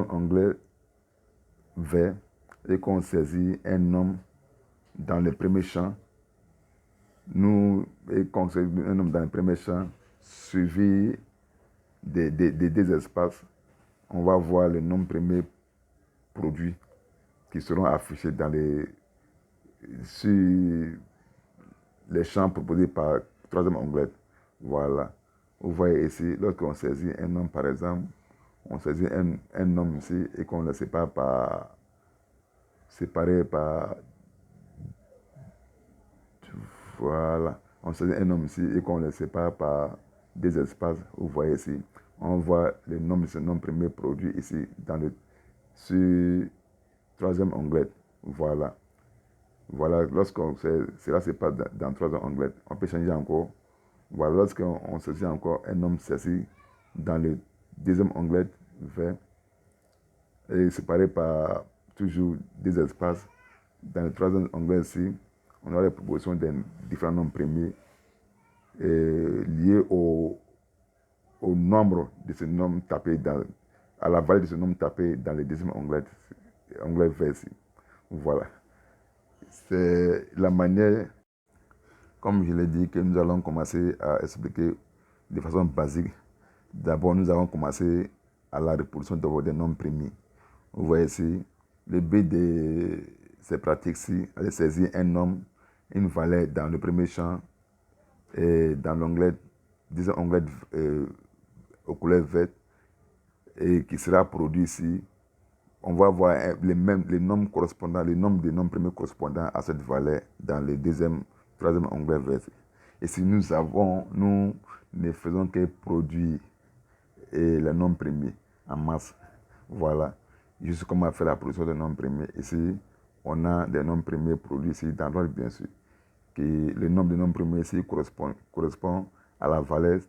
anglais vert et qu'on saisit un nom dans le premier champ, et qu'on saisit un nom dans le premier champ, suivi des deux espaces, on va voir les noms premiers produits qui seront affichés sur les champs proposés par troisième onglet. Voilà. Vous voyez ici, lorsqu'on saisit un nom, par exemple, on saisit un nom ici et qu'on le séparé par, voilà, on saisit un nom ici et qu'on le sépare par des espaces. Vous voyez ici, on voit le nom de ce nom premier produit ici sur troisième onglet. Voilà. Voilà, lorsqu'on cela se passe dans troisième onglet, on peut changer encore. Voilà, lorsqu'on saisit encore un nom saisi dans le deuxième onglet vert et séparé par toujours des espaces, dans le troisième onglet ici, on aura les propositions des différents noms premiers liés au nombre de ce nom tapé à la valeur de ce nom tapé dans le deuxième onglet vert ici. Voilà. C'est la manière, comme je l'ai dit, que nous allons commencer à expliquer de façon basique. D'abord, nous allons commencer à la reproduction des noms premiers. Vous voyez ici, le but de ces pratiques-ci est de saisir un nom, une valeur dans le premier champ et dans l'onglet, disons onglet aux couleurs vertes, et qui sera produit ici. On va voir les noms correspondants, le nombre de noms premiers correspondant à cette valeur dans le troisième onglet vert. Et si nous ne faisons que produire les noms premiers en masse. Voilà. Juste comme on a fait la production des noms premiers. Ici, on a des noms premiers produits ici dans l'ordre, bien sûr. Le nombre de noms premiers ici correspond à la valeur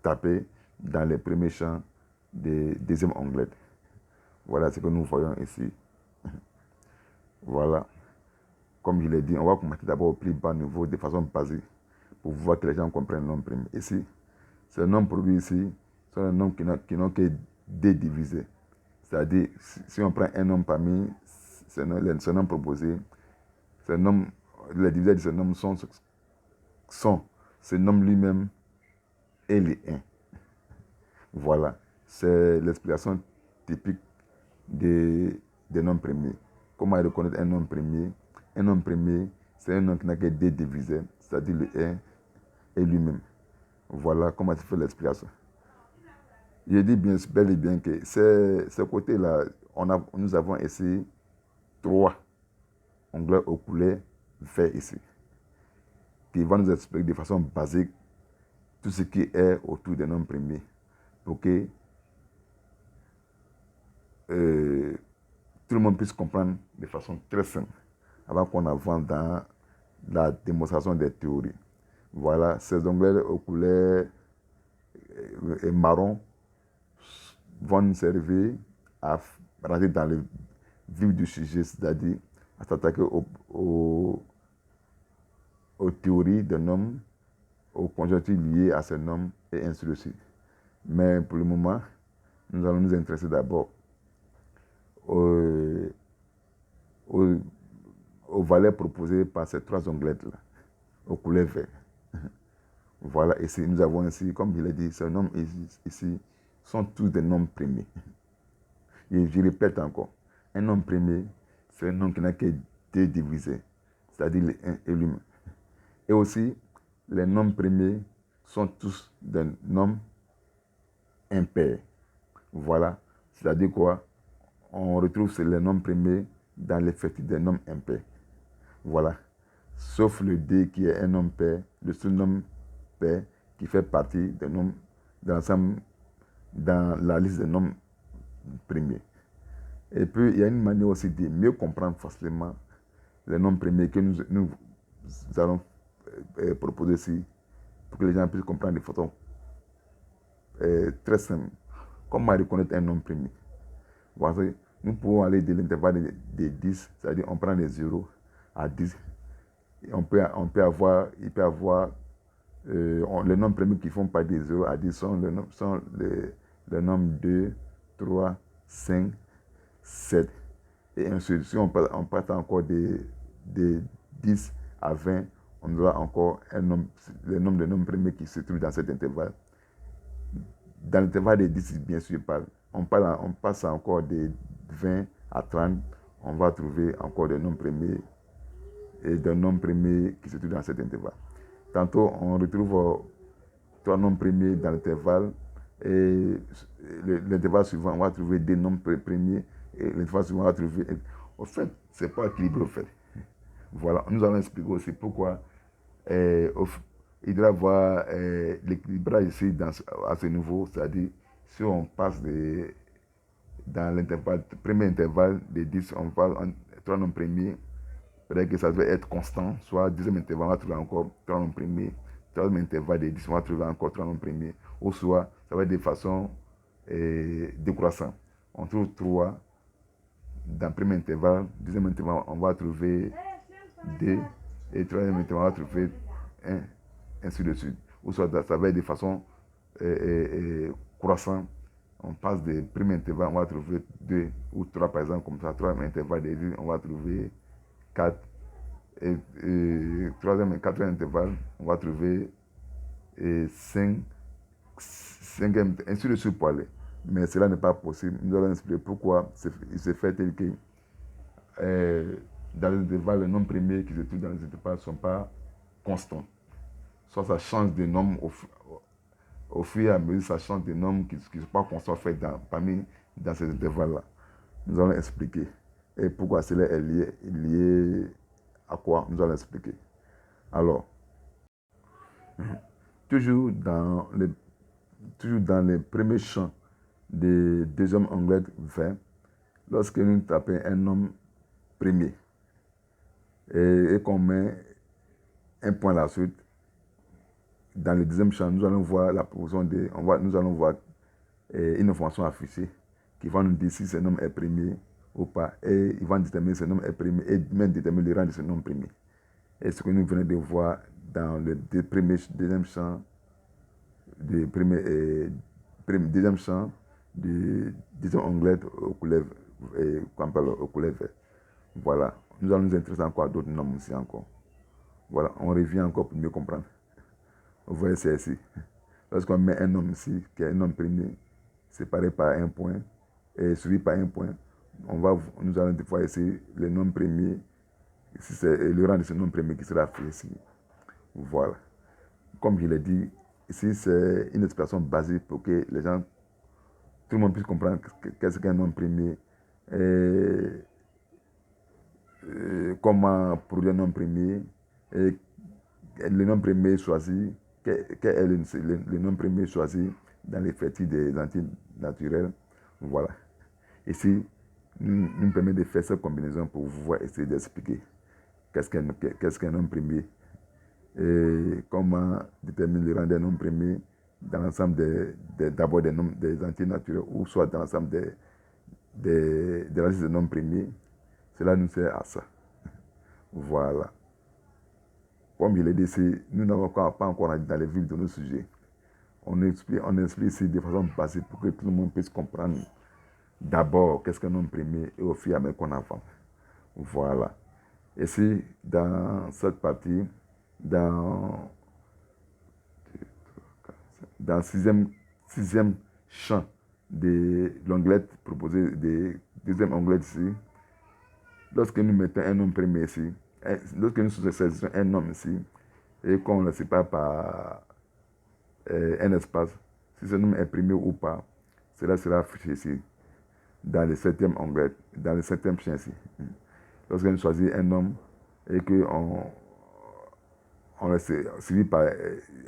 tapée dans les premiers champs du deuxième onglet. Voilà ce que nous voyons ici. Voilà. Comme je l'ai dit, on va commencer d'abord au plus bas niveau de façon basique pour voir que les gens comprennent le nom premier. Ici, ces noms produits ici sont des noms qui n'ont que deux divisés. C'est-à-dire, si on prend un nom parmi ces noms proposés, les divisés de ces noms sont ce nom lui-même et les 1. Voilà. C'est l'explication typique des noms premiers. Comment reconnaître un nom premier? Un nom premier, c'est un nom qui n'a que deux divisés, c'est-à-dire le 1 et lui-même. Voilà comment tu fais l'explication. Je dis bel et bien que ce côté-là, nous avons ici 3 onglets aux couleurs vert ici, qui vont nous expliquer de façon basique tout ce qui est autour des noms premiers, pour que tout le monde puisse comprendre de façon très simple, avant qu'on avance dans la démonstration des théories. Voilà, ces onglets aux couleurs marron vont nous servir à rentrer dans le vif du sujet, c'est-à-dire à s'attaquer aux théories des noms, aux conjonctures liées à ces noms et ainsi de suite. Mais pour le moment, nous allons nous intéresser d'abord aux valeurs proposées par ces 3 onglets-là, aux couleurs vertes. Voilà, ici, nous avons ici, comme je l'ai dit, ces noms ici sont tous des noms premiers. Et je répète encore, un nom premier, c'est un nom qui n'a que 2 divisés, c'est-à-dire le 1 et lui-même. Et aussi, les noms premiers sont tous des noms impairs. Voilà, c'est-à-dire quoi? On retrouve les noms premiers dans l'effectif des noms impairs. Voilà, sauf le D qui est un nom pair, le sous-nom pair qui fait partie des noms d'ensemble dans la liste des noms premiers. Et puis, il y a une manière aussi de mieux comprendre facilement les noms premiers que nous allons proposer ici, pour que les gens puissent comprendre de façon très simple. Comment reconnaître un nom premier? Voilà, nous pouvons aller de l'intervalle de 10, c'est-à-dire on prend les 0 à 10. Et il peut avoir les nombres premiers qui font partie des 0 à 10 sont les nombres 2, 3, 5, 7, et ainsi de suite. Si on passe encore de 10 à 20, on aura encore le nombre de nombres premiers qui se trouvent dans cet intervalle. Dans l'intervalle de 10, bien sûr, on passe encore de 20 à 30, on va trouver encore des nombres premiers et des nombres premiers qui se trouvent dans cet intervalle. Tantôt, on retrouve 3 nombres premiers dans l'intervalle et l'intervalle suivant, on va trouver 2 nombres premiers et l'intervalle suivant, on va trouver... Au fait, ce n'est pas équilibré, au fait. Voilà, nous allons expliquer aussi pourquoi il doit y avoir l'équilibrage ici à ce niveau, c'est-à-dire si on passe dans l'intervalle, premier intervalle de 10, on passe en 3 nombres premiers, peut-être que ça devait être constant, soit deuxième intervalle, on va trouver encore 3 nombres premiers, troisième intervalle de 10, on va trouver encore 3 nombres premiers, ou soit ça va être de façon décroissante. On trouve 3 dans le premier intervalle, deuxième intervalle, on va trouver 2, et troisième intervalle, on va trouver 1, ainsi de suite. Ou soit ça va être de façon croissante. On passe du premier intervalle, on va trouver 2 ou 3 par exemple, comme ça, troisième intervalle de 10, on va trouver 4. Et troisième et quatrième intervalle, on va trouver 5, cinquième, ainsi de suite pour aller. Mais cela n'est pas possible. Nous allons expliquer pourquoi il se fait tel que dans les intervalles, les nombres premiers qui se trouvent dans les intervalles ne sont pas constants. Soit ça change de nombre au fur et à mesure, ça change de nombres qui ne sont pas constants fait dans ces intervalles-là. Nous allons expliquer. Et pourquoi cela est lié à quoi? Nous allons expliquer. Alors, toujours dans les premiers champs de deuxième onglet vert, lorsque nous tapons un nombre premier et qu'on met un point à la suite, dans le deuxième champ, nous allons voir la proportion nous allons voir une information affichée qui va nous dire si ce nombre est premier ou pas, et il va déterminer ce nombre est premier et même déterminer le rang de ce nombre premier. Et ce que nous venons de voir dans le deuxième champ, deuxième champ du deuxième onglet au couleur vert. Voilà. Nous allons nous intéresser encore à d'autres nombres aussi encore. Voilà, on revient encore pour mieux comprendre. Vous voyez, c'est ici. Lorsqu'on met un nombre ici, qui est un nombre premier, séparé par un point, et suivi par un point, nous allons voir ici le nombre premier, ici c'est le rang de ce nombre premier qui sera affiché ici. Voilà. Comme je l'ai dit, ici c'est une expression basique pour que les gens, tout le monde puisse comprendre qu'est-ce qu'un nombre premier, et comment produire un nombre premier, et le nombre premier choisi, quel est le nombre premier choisi dans l'effectif des entités naturelles. Voilà. Ici, nous permet de faire cette combinaison pour pouvoir essayer d'expliquer qu'est-ce qu'un nombre premier et comment déterminer le rang des nombres premiers dans l'ensemble d'abord des entités naturelles ou soit dans l'ensemble de la liste des nombres premiers. Cela nous sert à ça. Voilà. Comme je l'ai dit, nous n'avons pas encore dans les vifs de nos sujets. On explique ici de façon basique pour que tout le monde puisse comprendre d'abord qu'est-ce qu'un nombre premier et au fur et à mesure qu'on avance. Voilà. Ici, dans cette partie, dans le sixième champ de l'onglet proposé, de deuxième onglet ici, lorsque nous mettons un nombre premier ici, lorsque nous saisissons un nombre ici, et qu'on le sépare par un espace, si ce nombre est premier ou pas, cela sera affiché ici, dans le septième onglet, dans le septième champ ici. Lorsque nous choisissons un nombre et qu'on le suivi par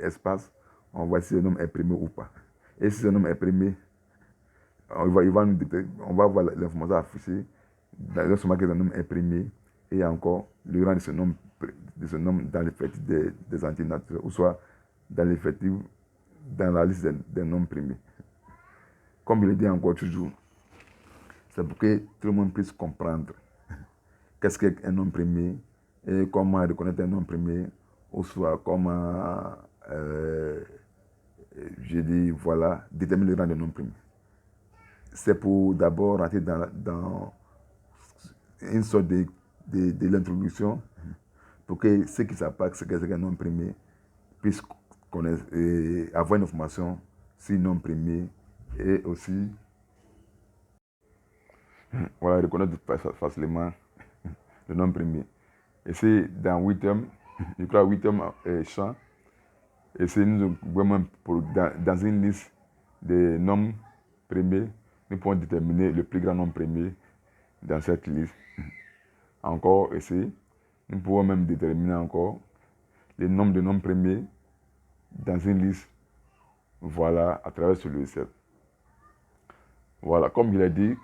espace, on voit si ce nombre est premier ou pas. Et si ce nombre est premier, on va voir l'information affichée dans que le nombre est premier et encore le rang de ce nombre dans l'effectif des entités naturelles ou soit dans l'effectif dans la liste des nombres premiers. Comme je le dis encore toujours, c'est pour que tout le monde puisse comprendre qu'est-ce qu'est un nombre premier et comment reconnaître un nombre premier ou soit comment je dis voilà déterminer le rang des nombres premiers. c'est pour d'abord rentrer dans une sorte de l'introduction pour que ceux qui ne savent pas ce qu'est un nom premier puissent connaître et avoir une information sur le nom premier et aussi voilà, reconnaître facilement le nom premier. Et c'est dans 8e, je crois 8e chant, et c'est nous vraiment dans une liste des noms premiers, nous pouvons déterminer le plus grand nom premier dans cette liste. Encore ici, nous pouvons même déterminer encore le nombre de noms premiers dans une liste, voilà, à travers ce logiciel. Voilà, comme je l'ai dit,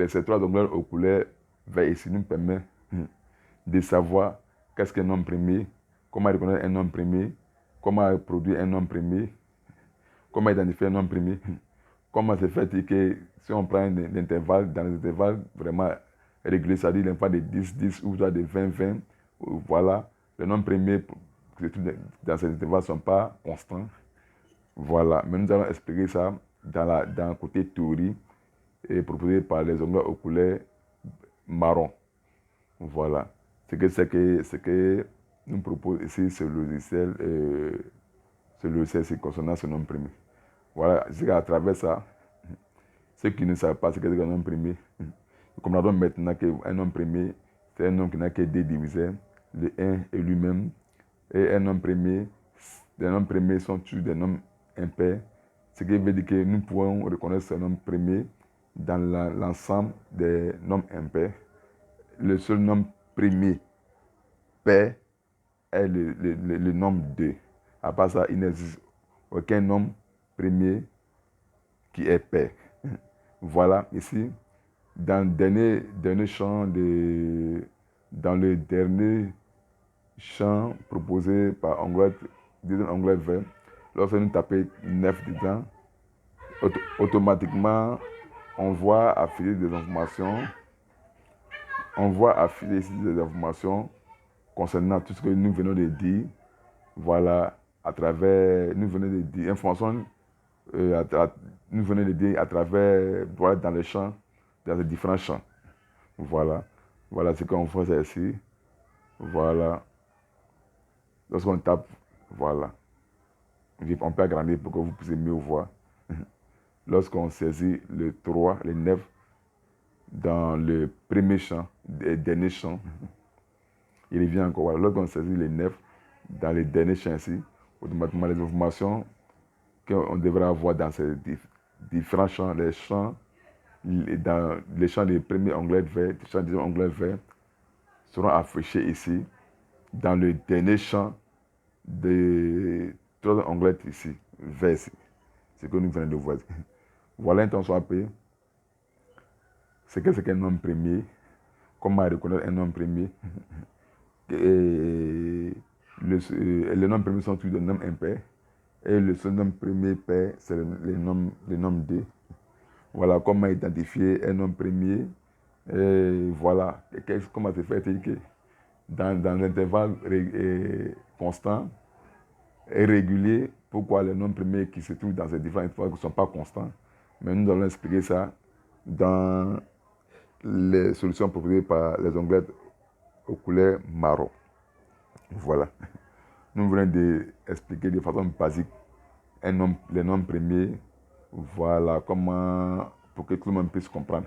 ces trois onglets aux couleurs vert ici nous permettent de savoir qu'est-ce qu'un nom premier, comment reconnaître un nom premier, comment produire un nom premier, comment identifier un nom premier, comment se fait que si on prend un intervalle, dans les intervalles vraiment réguliers, c'est-à-dire l'intervalle de 10, 10 ou de 20, 20, voilà, les noms premiers dans ces intervalles ne sont pas constants. Voilà, mais nous allons expliquer ça dans le côté théorie et proposé par les onglets aux couleurs marron. Voilà. Ce que nous propose ici ce logiciel c'est concernant ce nom premier. Voilà, c'est qu'à travers ça, ceux qui ne savent pas ce qu'est un nom premier, nous comprenons maintenant qu'un nom premier, c'est un nom qui n'a que deux diviseurs, le 1 et lui-même. Et un nom premier, les noms premiers sont toujours des noms impairs, ce qui veut dire que nous pouvons reconnaître ce nom premier dans l'ensemble des noms impairs. Le seul nom premier pair est le nombre 2. À part ça, il n'existe aucun nom premier qui est pair. Voilà, ici, dans le dernier champ, proposé par onglet vert, lorsque nous tapons 9 dedans, automatiquement, on voit afficher des informations. On voit afficher ici des informations concernant tout ce que nous venons de dire. Voilà, à travers, nous venons de dire, informations, nous venons de dire à travers, voilà, dans les champs, dans les différents champs. Voilà, voilà ce qu'on voit ici. Voilà, lorsqu'on tape, voilà. On peut agrandir pour que vous puissiez mieux voir. Lorsqu'on saisit le 3, le 9, dans le premier champ, le dernier champ, il revient encore. Voilà. Lorsqu'on saisit les 9 dans les derniers champs ici, automatiquement les informations qu'on devrait avoir dans ces différents champs, dans les champs des premiers onglets verts, les champs des deuxièmes onglets verts, seront affichés ici, dans le dernier champ des trois onglets ici, vert ici. C'est ce que nous venons de voir. Voilà intention AP. C'est qu'un nom premier, comment reconnaître un nom premier. Et les noms premiers sont tous des noms impairs. Et le seul nom premier pair, c'est le nom 2. Voilà comment identifier un nom premier. Et voilà comment se fait que dans l'intervalle constant et régulier, pourquoi les noms premiers qui se trouvent dans ces différents intervalles ne sont pas constants. Mais nous allons expliquer ça dans les solutions proposées par les onglets aux couleurs marron. Voilà. Nous venons d'expliquer de façon basique les noms premiers. Voilà comment, pour que tout le monde puisse comprendre.